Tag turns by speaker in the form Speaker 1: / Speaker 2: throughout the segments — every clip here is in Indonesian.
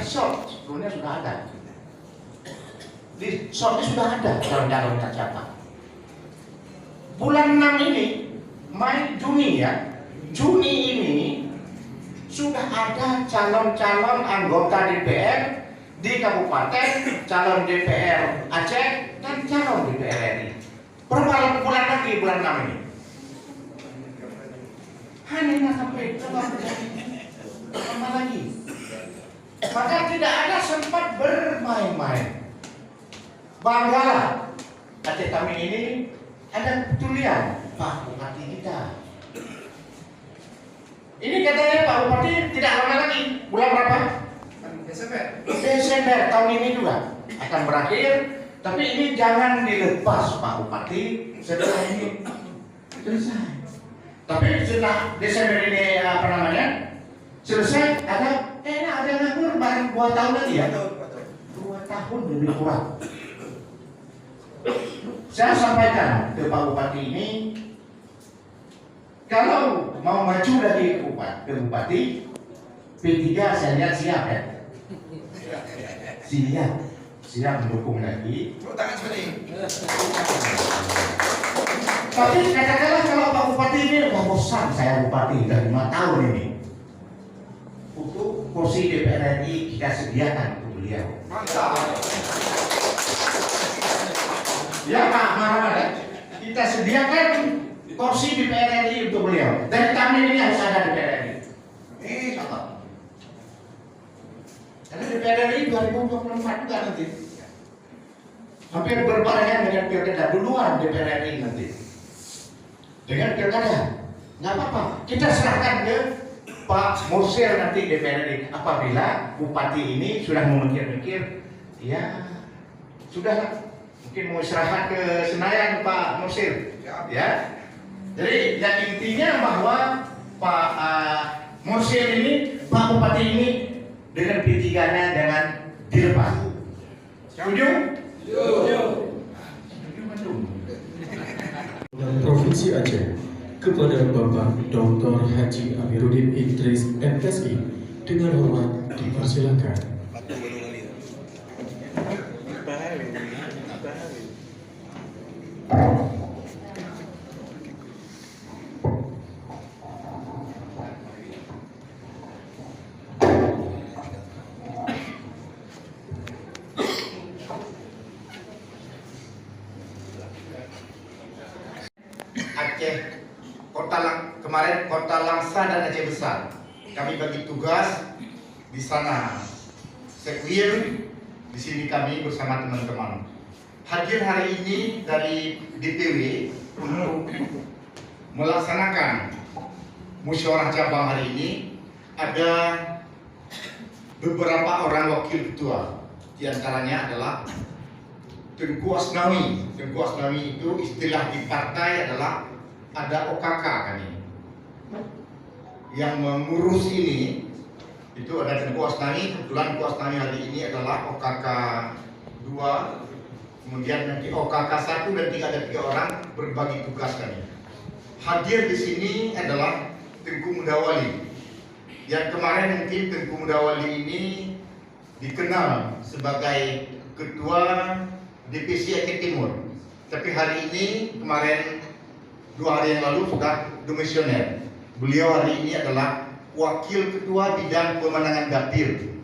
Speaker 1: Short sebelumnya sudah ada. Di shortnya sudah ada calon-calon siapa. Bulan 6 ini, Juni ya, Juni ini sudah ada calon-calon anggota DPR di kabupaten, calon DPR Aceh dan calon DPR RI. Berapa bulan lagi bulan 6 ini? Hanya sampai lama lagi. Maka tidak ada sempat bermain-main. Banggalah Aceh kami ini ada tulian Pak Bupati kita. Ini katanya Pak Bupati tidak lama lagi. Bulan berapa? Desember tahun ini juga akan berakhir. Tapi ini jangan dilepas Pak Bupati setelah ini selesai. Tapi setelah Desember ini selesai ada nganggur baru 2 tahun lagi ya. 2 tahun lebih kurang. Saya sampaikan ke Pak Bupati ini, kalau mau maju lagi ke Bupati, P3 saya lihat siap ya. Siap mendukung lagi. Tapi katakanlah kalau Pak Bupati ini udah bosan saya Bupati udah 5 tahun ini. Untuk kursi DPR RI kita sediakan untuk beliau. Ya Pak Marwan, kita sediakan kursi DPR RI untuk beliau. Dan kami ini harus ada DPR RI. Contoh. Karena DPR RI 2024 juga nanti. Hampir berbarengan dengan pilkada duluan DPR RI nanti. Dengan pilkada, nggak apa-apa. Kita serahkan ke Pak Mursyid nanti DPR RI. Apabila Bupati ini sudah memikir-mikir, ya sudah mungkin mau istirahat ke Senayan Pak Mursyid, ya. Jadi yang intinya bahwa Pak Mursyid ini, Pak Bupati ini dengan P3-nya jangan dilepas. Setuju? Setuju.
Speaker 2: Provinsi Aceh kepada Bapak Dr. Haji Amiruddin Idris MSI dengan hormat dipersilakan.
Speaker 1: Aceh kemarin Kota Langsa dan Aceh Besar, kami bagi tugas di sana. Sekwir di sini kami bersama teman-teman hadir hari ini dari DPW untuk melaksanakan musyawarah cabang hari ini. Ada beberapa orang wakil ketua, di antaranya adalah Tengku Asnawi. Tengku Asnawi itu istilah di partai adalah ada OKK kami. Yang mengurus ini itu ada Tengku Asnawi. Kebetulan Tengku Asnawi hari ini adalah OKK 2, kemudian nanti OKK 1 dan ada 3 orang berbagi tugas kami. Hadir di sini adalah Tengku Mudawali. Yang kemarin mungkin Tengku Mudawali ini dikenal sebagai
Speaker 3: Ketua DPC Aceh Timur. Tapi hari ini, kemarin 2 hari yang lalu sudah demisioner. Beliau hari ini adalah Wakil Ketua Bidang Pemenangan Dapil.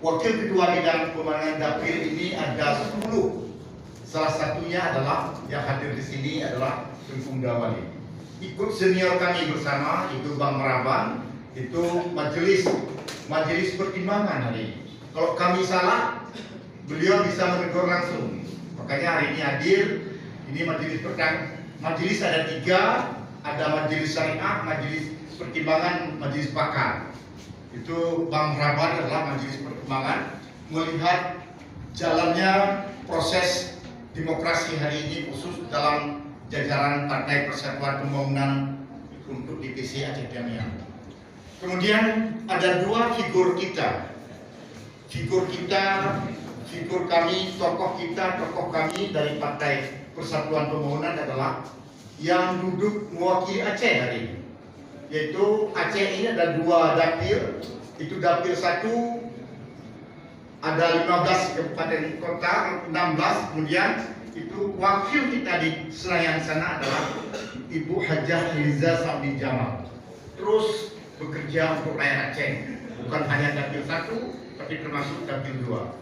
Speaker 3: Wakil Ketua Bidang Pemenangan Dapil ini ada 10. Salah satunya adalah yang hadir di sini adalah Tengku Dawali. Ikut senior kami bersama itu Bang Meraban, itu majelis pertimbangan hari ini. Kalau kami salah, beliau bisa menegur langsung. Makanya hari ini hadir. Ini majelis ada 3, ada majelis syariah, majelis pertimbangan, majelis pakar. Itu Bang Meraban adalah majelis pertimbangan melihat jalannya proses demokrasi hari ini khusus dalam jajaran Partai Persatuan Pembangunan untuk DPC Aceh Jamiah. Kemudian ada 2 figur kita. Figur kami, tokoh kami dari Partai Persatuan Pembangunan adalah yang duduk mewakili Aceh hari ini. Yaitu Aceh ini ada 2 dapil. Itu dapil 1 ada 15 kabupaten kota, 16. Kemudian itu wakil kita di Senayan sana adalah Ibu Hajah Liza Sabdi Jamal. Terus bekerja untuk rakyat Aceh, bukan hanya dapil 1, tapi termasuk dapil 2.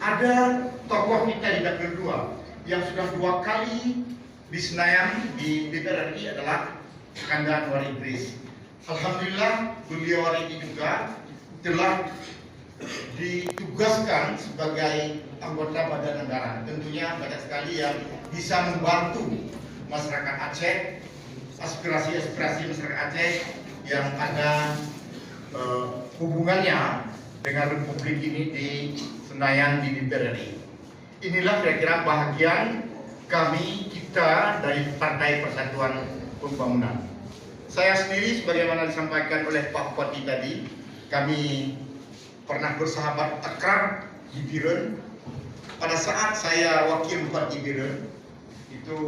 Speaker 3: Ada tokoh kita di dapil 2 yang sudah 2 kali di Senayan di DPR RI adalah Kanda Anwar Idris. Alhamdulillah beliau hari ini juga telah ditugaskan sebagai anggota Badan Anggaran. Tentunya banyak sekali yang bisa membantu masyarakat Aceh, aspirasi-aspirasi masyarakat Aceh yang ada hubungannya dengan Republik ini di Senayan di DPR RI. Inilah kira-kira bahagian kita dari Partai Persatuan Pembangunan. Saya sendiri sebagaimana disampaikan oleh Pak Bupati tadi, kami pernah bersahabat akrab di Biren. Pada saat saya wakil Bupati Biren, itu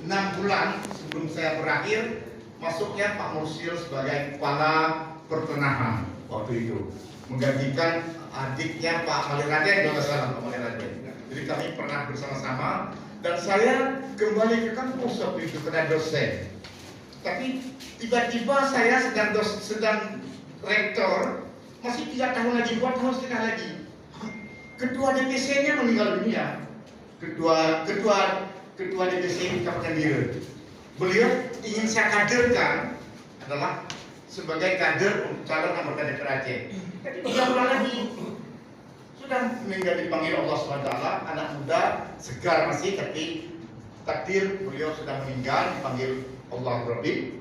Speaker 3: 6 bulan sebelum saya berakhir, masuknya Pak Mursil sebagai Kepala Pertanahan waktu itu, menggantikan adiknya Pak Malik Raden, kalau tidak salah Pak Malik Raden. Jadi kami pernah bersama-sama, dan saya kembali ke kampus waktu itu karena dosen. Tapi tiba-tiba saya sedang rektor, masih 3 tahun lagi, 2 tahun setengah lagi. Ketua DPC-nya meninggal dunia. Ketua DPC di Kabupaten Biren. Beliau ingin saya kaderkan adalah sebagai kader calon anggota DPR Aceh. Tapi 3 bulan lagi sudah meninggal, dipanggil Allah SWT. Anak muda, segar masih, tapi takdir beliau sudah meninggal, dipanggil Allah Rabbi.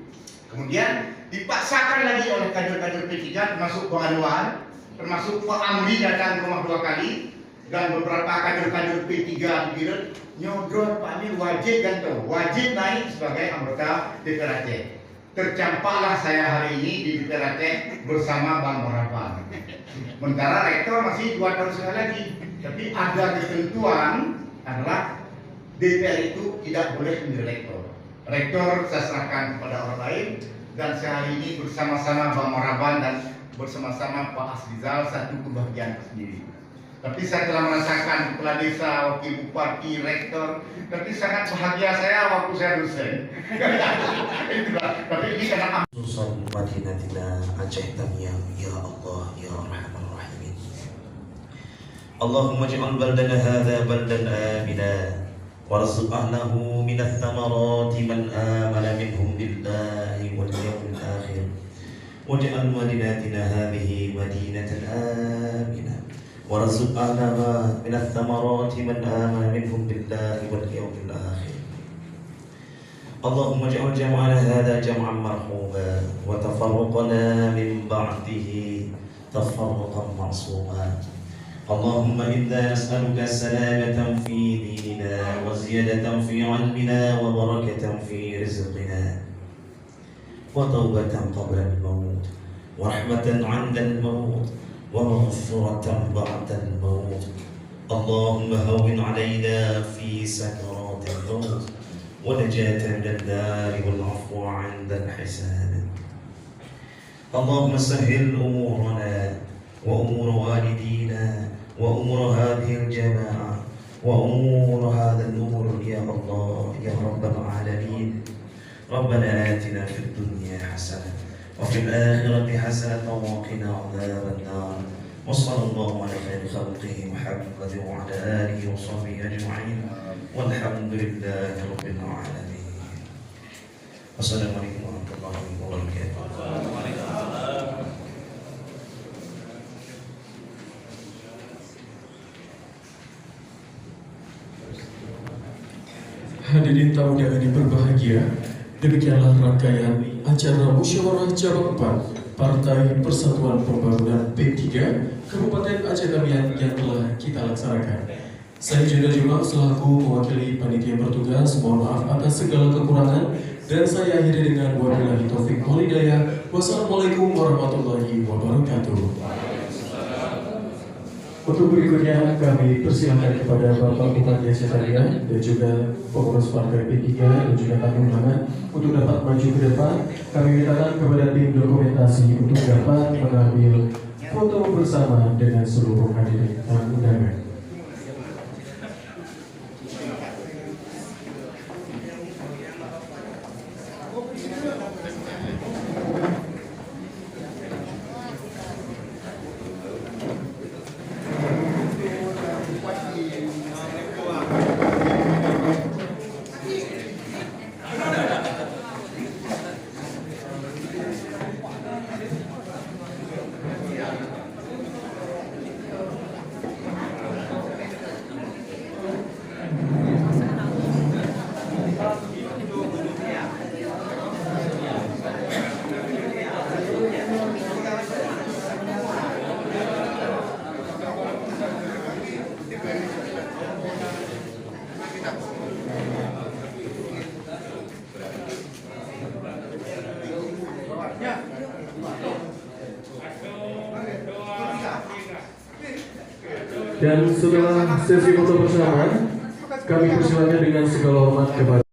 Speaker 3: Kemudian dipaksakan lagi oleh kader-kader P3 termasuk Bang Anwar, termasuk Pak Amri datang ke rumah 2 kali, dan beberapa kader-kader P3 di Biren nyodor Pak Amri wajib naik sebagai anggota DPR Aceh. Tercampaklah saya hari ini di DPR Aceh bersama Bang Meraban. Sementara rektor masih 2 tahun sekali lagi, tapi ada ketentuan adalah DPR itu tidak boleh menjadi rektor. Rektor saya serahkan kepada orang lain, dan sehari ini bersama-sama Bang Meraban dan bersama-sama Pak Asrizal satu kebahagiaan sendiri. Tapi saya telah merasakan kepala desa, wakil bupati, rektor, tapi sangat bahagia saya waktu saya dosen. Itulah. Tapi ini karena
Speaker 4: Khususan Madinatina Aceh Jamiah, ya Allah ya Rahman Rahimin. Allahumma ij'al baldana hadha baldan amina warzuq ahlahu min ath-thamarati man amana minhum billahi wal yawmil akhir waj'al madinatina hadhihi madinatan aminah warzuq ahlahu min ath-thamarati man amana minhum billahi wal yawmil akhir. اللهم اجعل جمعنا هذا جمعا مرحوما وتفرقنا من بعده تفرقا معصوما. اللهم إنا نسألك السلامة في ديننا وزيادة في علمنا وبركة في رزقنا وتوبة قبل الموت ورحمة عند الموت ومغفرة بعد الموت. اللهم هون علينا في سكرات الموت ونجاة من النار والعفو عند الحساب. اللهم سهل أمورنا وأمور والدينا وأمور هذه الجماعة يا رب العالمين. ربنا آتنا في الدنيا حسنة وفي الآخرة حسنة وقنا عذاب النار. وصلى الله على خير خلقه محمد وعلى آله وصحبه أجمعين والحمد لله رب العالمين. السلام عليكم ورحمة الله وبركاته.
Speaker 2: Hadirin tamu yang berbahagia, demikianlah rangkaian acara musyawarah cabang 4 Partai Persatuan Pembangunan P3 Kabupaten Aceh Tamiang yang telah kita laksanakan. Saya Jenda Juma selaku mewakili panitia bertugas, mohon maaf atas segala kekurangan dan saya akhiri dengan wabillahi taufik wal hidayah. Wassalamualaikum warahmatullahi wabarakatuh. Untuk berikutnya kami persilakan kepada Bapak Bupati Aceh Tamiang dan juga pengurus partai P3 dan juga tamu undangan untuk dapat maju ke depan. Kami mintakan kepada tim dokumentasi untuk dapat mengambil foto bersama dengan seluruh hadirin tamu undangan. Dan setelah sesi foto bersama, kami persilakan dengan segala hormat kepada